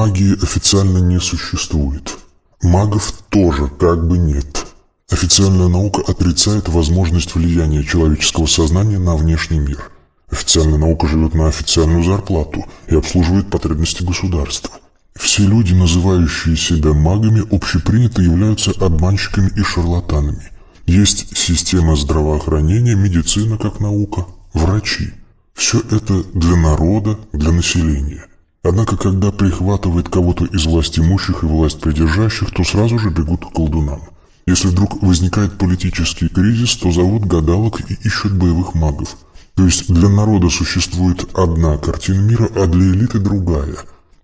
Магии официально не существует. Магов тоже как бы нет. Официальная наука отрицает возможность влияния человеческого сознания на внешний мир. Официальная наука живет на официальную зарплату и обслуживает потребности государства. Все люди, называющие себя магами, общепринято являются обманщиками и шарлатанами. Есть система здравоохранения, медицина как наука, врачи. Все это для народа, для населения. Однако, когда прихватывает кого-то из властимущих и властьпридержащих, то сразу же бегут к колдунам. Если вдруг возникает политический кризис, то зовут гадалок и ищут боевых магов. То есть для народа существует одна картина мира, а для элиты другая.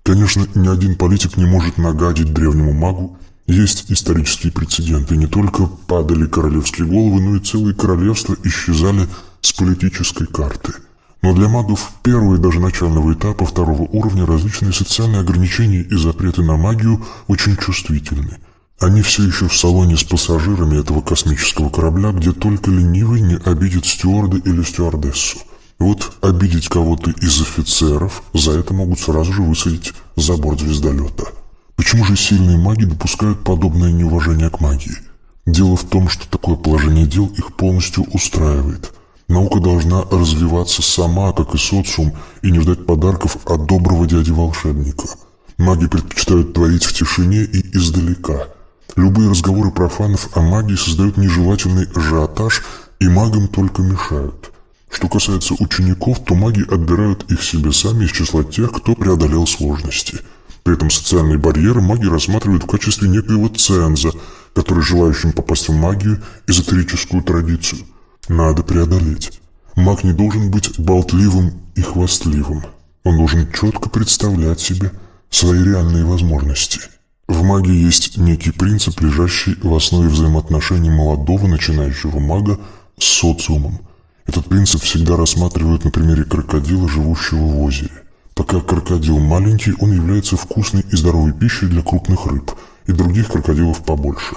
Конечно, ни один политик не может нагадить древнему магу. Есть исторические прецеденты. Не только падали королевские головы, но и целые королевства исчезали с политической карты. Но для магов первого и даже начального этапа второго уровня различные социальные ограничения и запреты на магию очень чувствительны. Они все еще в салоне с пассажирами этого космического корабля, где только ленивый не обидит стюарда или стюардессу. Вот обидеть кого-то из офицеров, за это могут сразу же высадить за борт звездолета. Почему же сильные маги допускают подобное неуважение к магии? Дело в том, что такое положение дел их полностью устраивает. Наука должна развиваться сама, как и социум, и не ждать подарков от доброго дяди-волшебника. Маги предпочитают творить в тишине и издалека. Любые разговоры профанов о магии создают нежелательный ажиотаж, и магам только мешают. Что касается учеников, то маги отбирают их себе сами из числа тех, кто преодолел сложности. При этом социальные барьеры маги рассматривают в качестве некоего ценза, который желающим попасть в магию, эзотерическую традицию, надо преодолеть. Маг не должен быть болтливым и хвастливым. Он должен четко представлять себе свои реальные возможности. В магии есть некий принцип, лежащий в основе взаимоотношений молодого начинающего мага с социумом. Этот принцип всегда рассматривают на примере крокодила, живущего в озере. Пока крокодил маленький, он является вкусной и здоровой пищей для крупных рыб и других крокодилов побольше.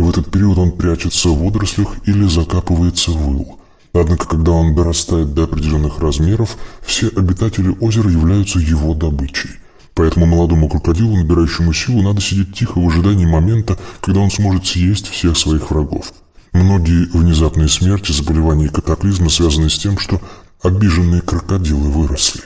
В этот период он прячется в водорослях или закапывается в ил. Однако, когда он дорастает до определенных размеров, все обитатели озера являются его добычей. Поэтому молодому крокодилу, набирающему силу, надо сидеть тихо в ожидании момента, когда он сможет съесть всех своих врагов. Многие внезапные смерти, заболевания и катаклизмы связаны с тем, что обиженные крокодилы выросли.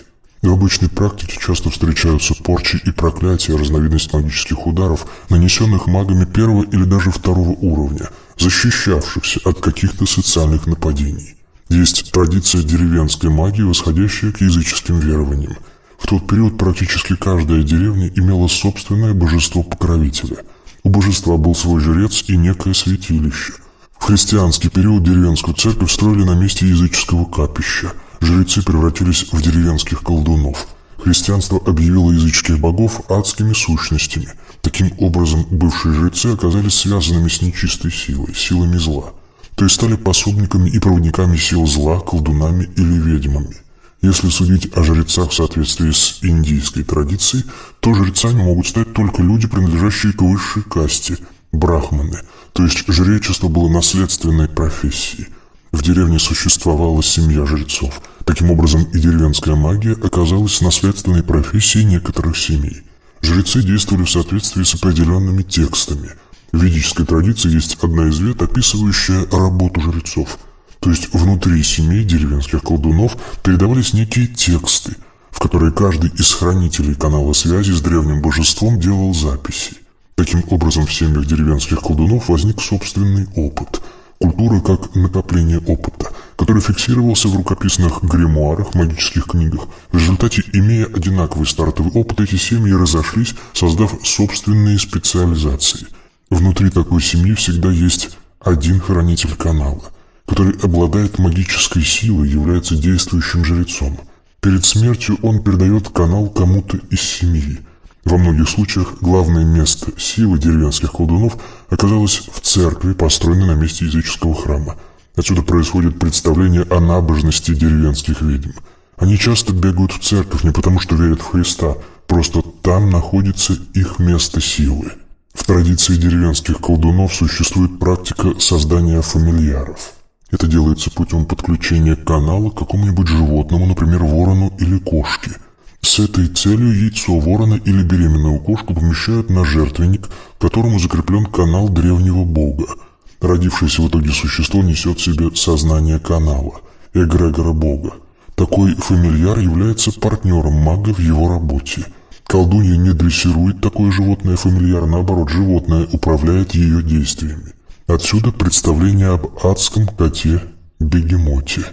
В обычной практике часто встречаются порчи и проклятия, разновидность магических ударов, нанесенных магами первого или даже второго уровня, защищавшихся от каких-то социальных нападений. Есть традиция деревенской магии, восходящая к языческим верованиям. В тот период практически каждая деревня имела собственное божество-покровителя. У божества был свой жрец и некое святилище. В христианский период деревенскую церковь строили на месте языческого капища. Жрецы превратились в деревенских колдунов. Христианство объявило языческих богов адскими сущностями. Таким образом, бывшие жрецы оказались связанными с нечистой силой, силами зла. То есть стали пособниками и проводниками сил зла, колдунами или ведьмами. Если судить о жрецах в соответствии с индийской традицией, то жрецами могут стать только люди, принадлежащие к высшей касте – брахманы. То есть жречество было наследственной профессией. В деревне существовала семья жрецов. Таким образом, и деревенская магия оказалась наследственной профессией некоторых семей. Жрецы действовали в соответствии с определенными текстами. В ведической традиции есть одна из вет, описывающая работу жрецов. То есть внутри семей деревенских колдунов передавались некие тексты, в которые каждый из хранителей канала связи с древним божеством делал записи. Таким образом, в семьях деревенских колдунов возник собственный опыт. Культура как накопление опыта, который фиксировался в рукописных гримуарах, магических книгах. В результате, имея одинаковый стартовый опыт, эти семьи разошлись, создав собственные специализации. Внутри такой семьи всегда есть один хранитель канала, который обладает магической силой, является действующим жрецом. Перед смертью он передает канал кому-то из семьи. Во многих случаях главное место силы деревенских колдунов оказалось в церкви, построенной на месте языческого храма. Отсюда происходит представление о набожности деревенских ведьм. Они часто бегают в церковь не потому, что верят в Христа, просто там находится их место силы. В традиции деревенских колдунов существует практика создания фамильяров. Это делается путем подключения канала к какому-нибудь животному, например, ворону или кошке. С этой целью яйцо ворона или беременную кошку помещают на жертвенник, к которому закреплен канал древнего бога. Родившееся в итоге существо несет в себе сознание канала, эгрегора бога. Такой фамильяр является партнером мага в его работе. Колдунья не дрессирует такое животное фамильяр, наоборот, животное управляет ее действиями. Отсюда представление об адском коте-бегемоте.